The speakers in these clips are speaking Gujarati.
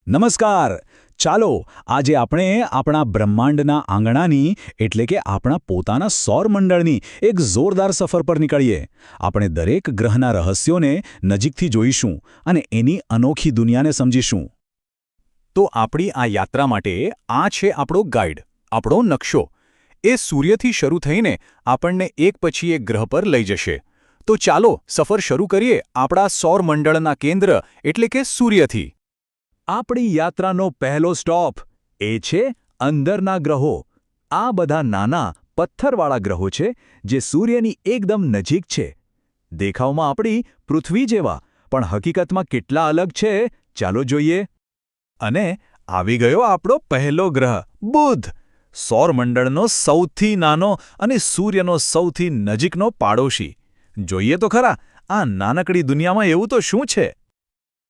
નમસ્કાર. ચાલો આજે આપણે આપણા બ્રહ્માંડના આંગણાની એટલે કે આપણા પોતાના સૌરમંડળની એક જોરદાર સફર પર નીકળીએ. આપણે દરેક ગ્રહના રહસ્યોને નજીકથી જોઈશું અને એની અનોખી દુનિયાને સમજીશું. તો આપણી આ યાત્રા માટે આ છે આપણો ગાઈડ, આપણો નકશો. એ સૂર્યથી શરૂ થઈને આપણને એક પછી એક ગ્રહ પર લઈ જશે. તો ચાલો સફર શરૂ કરીએ આપણા સૌરમંડળના કેન્દ્ર એટલે કે સૂર્યથી. આપણી યાત્રાનો પહેલો સ્ટોપ એ છે અંદરના ગ્રહો. આ બધા નાના પથ્થરવાળા ગ્રહો છે જે સૂર્યની એકદમ નજીક છે. દેખાવમાં આપણી પૃથ્વી જેવા, પણ હકીકતમાં કેટલા અલગ છે ચાલો જોઈએ. અને આવી ગયો આપણો પહેલો ગ્રહ બુધ, સૌરમંડળનો સૌથી નાનો અને સૂર્યનો સૌથી નજીકનો પાડોશી. જોઈએ તો ખરા આ નાનકડી દુનિયામાં એવું તો શું છે.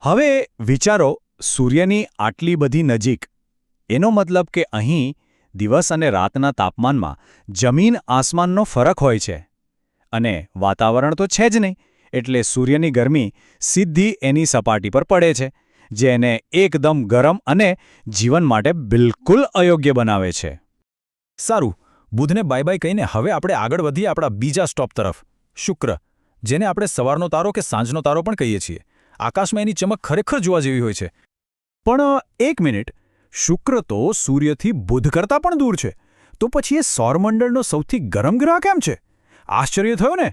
હવે વિચારો, સૂર્યની આટલી બધી નજીક, એનો મતલબ કે અહીં દિવસ અને રાતના તાપમાનમાં જમીન આસમાનનો ફરક હોય છે. અને વાતાવરણ તો છે જ નહીં, એટલે સૂર્યની ગરમી સીધી એની સપાટી પર પડે છે, જે એને એકદમ ગરમ અને જીવન માટે બિલકુલ અયોગ્ય બનાવે છે. સારું, બુધને બાય બાય કહીને હવે આપણે આગળ વધીએ આપણા બીજા સ્ટોપ તરફ, શુક્ર, જેને આપણે સવારનો તારો કે સાંજનો તારો પણ કહીએ છીએ. આકાશમાં એની ચમક ખરેખર જોવા જેવી હોય છે. પણ એક મિનિટ, શુક્ર તો સૂર્યથી બુધ કરતાં પણ દૂર છે, તો પછી એ સૌરમંડળનો સૌથી ગરમ ગ્રહ કેમ છે? આશ્ચર્ય થયું ને?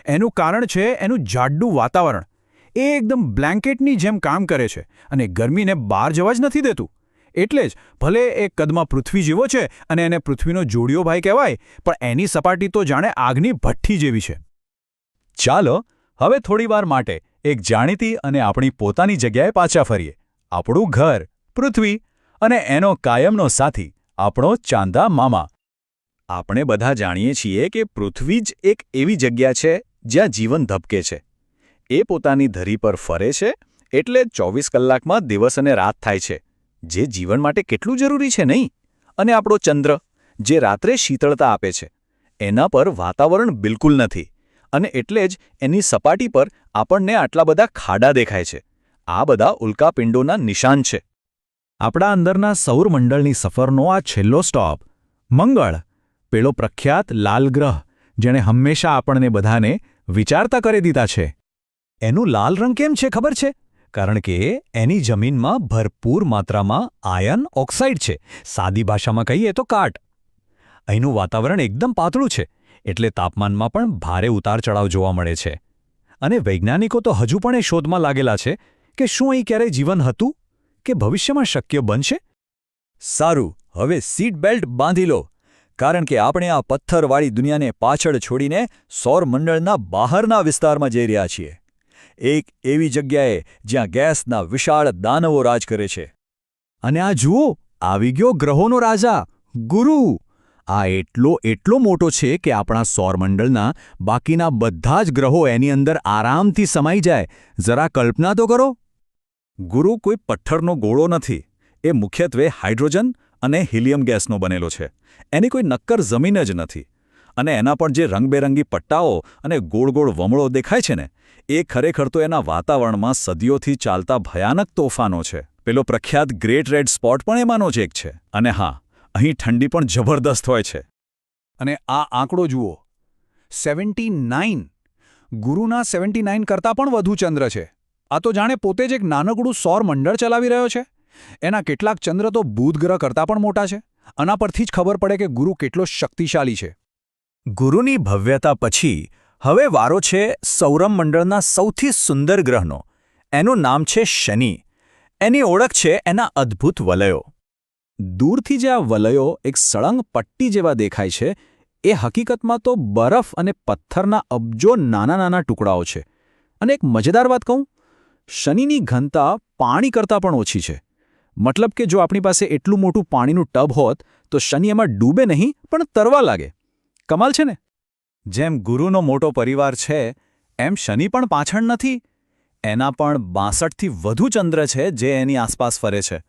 એનું કારણ છે એનું જાડું વાતાવરણ. એ એકદમ બ્લેન્કેટની જેમ કામ કરે છે અને ગરમીને બહાર જવા જ નથી દેતું. એટલે જ ભલે એ કદમાં પૃથ્વી જેવો છે અને એને પૃથ્વીનો જોડિયો ભાઈ કહેવાય, પણ એની સપાટી તો જાણે આગની ભઠ્ઠી જેવી છે. ચાલો હવે થોડીવાર માટે એક જાણીતી અને આપણી પોતાની જગ્યાએ પાછા ફરીએ. આપણું ઘર પૃથ્વી અને એનો કાયમનો સાથી આપણો ચાંદા મામા. આપણે બધા જાણીએ છીએ કે પૃથ્વી જ એક એવી જગ્યા છે જ્યાં જીવન ધબકે છે. એ પોતાની ધરી પર ફરે છે, એટલે 24 કલાકમાં દિવસ અને રાત થાય છે, જે જીવન માટે કેટલું જરૂરી છે નહીં? અને આપણો ચંદ્ર, જે રાત્રે શીતળતા આપે છે, એના પર વાતાવરણ બિલકુલ નથી, અને એટલે જ એની સપાટી પર આપણને આટલા બધા ખાડા દેખાય છે. આ બધા ઉલ્કાપિંડોના નિશાન છે. આપણા અંદરના સૌરમંડળની સફરનો આ છેલ્લો સ્ટોપ મંગળ, પેલો પ્રખ્યાત લાલ ગ્રહ જેણે હંમેશા આપણને બધાને વિચારતા કરી દીધા છે. એનું લાલ રંગ કેમ છે ખબર છે? કારણ કે એની જમીનમાં ભરપૂર માત્રામાં આયર્ન ઓક્સાઇડ છે. સાદી ભાષામાં કહીએ તો કાટ. અહીંનું વાતાવરણ એકદમ પાતળું છે, એટલે તાપમાનમાં પણ ભારે ઉતાર ચઢાવ જોવા મળે છે. અને વૈજ્ઞાનિકો તો હજુ પણ એ શોધમાં લાગેલા છે કે શું અહીં ક્યારેય જીવન હતું કે ભવિષ્યમાં શક્ય બનશે. સારું, હવે સીટ બેલ્ટ બાંધી લો, કારણ કે આપણે આ પથ્થરવાળી દુનિયાને પાછળ છોડીને સૌરમંડળના બહારના વિસ્તારમાં જઈ રહ્યા છીએ. એક એવી જગ્યાએ જ્યાં ગેસના વિશાળ દાનવો રાજ કરે છે. અને આ જુઓ, આવી ગયો ગ્રહોનો રાજા ગુરુ. આ એટલો મોટો છે કે આપણા સૌરમંડળના બાકીના બધા જ ગ્રહો એની અંદર આરામથી સમાઈ જાય. જરા કલ્પના તો કરો. ગુરુ કોઈ પથ્થરનો ગોળો નથી. એ મુખ્યત્વે હાઇડ્રોજન અને હિલિયમ ગેસનો બનેલો છે. એની કોઈ નક્કર જમીન જ નથી. અને એના પણ જે રંગબેરંગી પટ્ટાઓ અને ગોળ ગોળ વમળો દેખાય છે ને, એ ખરેખર તો એના વાતાવરણમાં સદીઓથી ચાલતા ભયાનક તોફાનો છે. પેલો પ્રખ્યાત ગ્રેટ રેડ સ્પોટ પણ એમાંનો જ એક છે. અને હા, અહીં ઠંડી પણ જબરદસ્ત હોય છે. અને આ આંકડો જુઓ, 79. ગુરુના 79 કરતાં પણ વધુ ચંદ્ર છે. આ તો જાણે પોતે જ એક નાનકડું સૌરમંડળ ચલાવી રહ્યો છે. એના કેટલાક ચંદ્ર તો બુધ ગ્રહ કરતાં પણ મોટા છે. આના પરથી જ ખબર પડે કે ગુરુ કેટલો શક્તિશાળી છે. ગુરુની ભવ્યતા પછી હવે વારો છે સૌરમંડળના સૌથી સુંદર ગ્રહનો. એનું નામ છે શનિ. એની ઓળખ છે એના અદ્ભુત વલયો. દૂરથી જે આ વલયો એક સળંગ પટ્ટી જેવા દેખાય છે, એ હકીકતમાં તો બરફ અને પથ્થરના અબજો નાના ટુકડાઓ છે. અને એક મજેદાર વાત કહું, શનિની ઘનતા પાણી કરતાં પણ ઓછી છે. મતલબ કે જો આપણી પાસે એટલું મોટું પાણીનું ટબ હોત તો શનિ એમાં ડૂબે નહીં પણ તરવા લાગે. કમાલ છે ને? જેમ ગુરુનો મોટો પરિવાર છે, એમ શનિ પણ પાછળ નથી. એના પણ 62થી વધુ ચંદ્ર છે જે એની આસપાસ ફરે છે.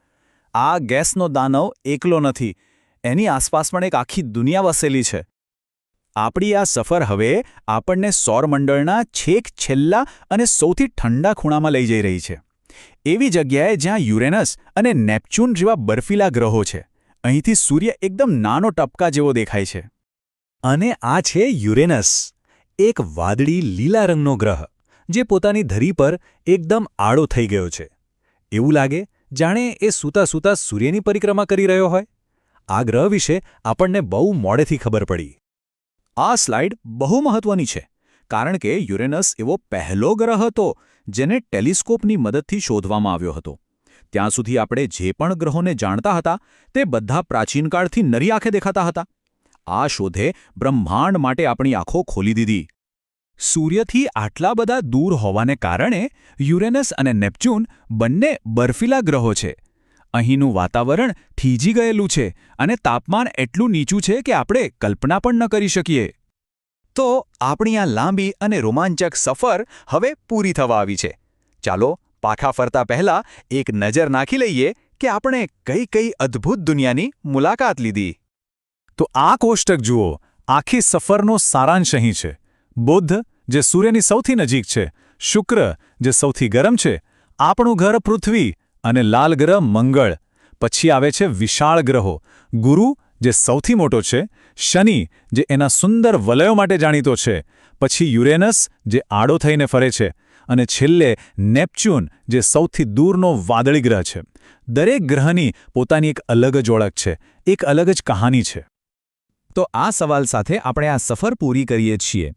આ ગેસનો દાનવ એકલો નથી. એની આસપાસ પણ એક આખી દુનિયા વસેલી છે. આપણી આ સફર હવે આપણને સૌરમંડળના છેક છેલ્લા અને સૌથી ઠંડા ખૂણામાં લઈ જઈ રહી છે. એવી જગ્યાએ જ્યાં યુરેનસ અને નેપચ્યુન જેવા બર્ફીલા ગ્રહો છે. અહીંથી સૂર્ય એકદમ નાનો ટપકા જેવો દેખાય છે. અને આ છે યુરેનસ, એક વાદળી લીલા રંગનો ગ્રહ જે પોતાની ધરી પર એકદમ આડો થઈ ગયો છે. એવું લાગે જાણે એ સૂતા સૂતા સૂર્યની પરિક્રમા કરી રહ્યો હોય. આ ગ્રહ વિશે આપણને બહુ મોડેથી ખબર પડી. આ સ્લાઇડ બહુ મહત્વની છે કારણ કે યુરેનસ એવો પહેલો ગ્રહ હતો જેને ટેલિસ્કોપની મદદથી શોધવામાં આવ્યો હતો. ત્યાં સુધી આપણે જે પણ ગ્રહોને જાણતા હતા તે બધા પ્રાચીનકાળથી નરી આંખે દેખાતા હતા. આ શોધે બ્રહ્માંડ માટે આપણી આંખો ખોલી દીધી. સૂર્યથી આટલા બધા દૂર હોવાને કારણે યુરેનસ અને નેપચ્યુન બંને બર્ફીલા ગ્રહો છે. અહીંનું વાતાવરણ થીજી ગયેલું છે અને તાપમાન એટલું નીચું છે કે આપણે કલ્પના પણ ન કરી શકીએ. તો આપણી આ લાંબી અને રોમાંચક સફર હવે પૂરી થવા આવી છે. ચાલો પાછા ફરતા પહેલા એક નજર નાખી લઈએ કે આપણે કઈ કઈ અદ્ભુત દુનિયાની મુલાકાત લીધી. તો આ કોષ્ટક જુઓ. આખી સફરનો સારાંશ અહીં છે. બુધ, જે સૂર્યની સૌથી નજીક છે, શુક્ર, જે સૌથી ગરમ છે, આપણું ઘર પૃથ્વી અને લાલ ગ્રહ મંગળ. પછી આવે છે વિશાળ ગ્રહો, ગુરુ, જે સૌથી મોટો છે, શનિ, જે એના સુંદર વલયો માટે જાણીતો છે, પછી યુરેનસ, જે આડો થઈને ફરે છે, અને છેલ્લે નેપચ્યુન, જે સૌથી દૂરનો વાદળી ગ્રહ છે. દરેક ગ્રહની પોતાની એક અલગ જ ઓળખ છે, એક અલગ જ કહાની છે. તો આ સવાલ સાથે આપણે આ સફર પૂરી કરીએ છીએ.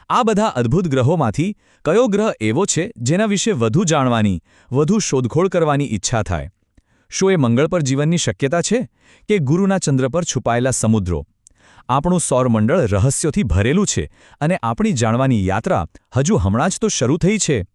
આ બધા અદ્ભુત ગ્રહોમાંથી કયો ગ્રહ એવો છે જેના વિશે વધુ જાણવાની, વધુ શોધખોળ કરવાની ઈચ્છા થાય? શું એ મંગળ પર જીવનની શક્યતા છે કે ગુરુના ચંદ્ર પર છુપાયેલા સમુદ્રો? આપણું સૌરમંડળ રહસ્યોથી ભરેલું છે અને આપણી જાણવાની યાત્રા હજુ હમણાં જ તો શરૂ થઈ છે.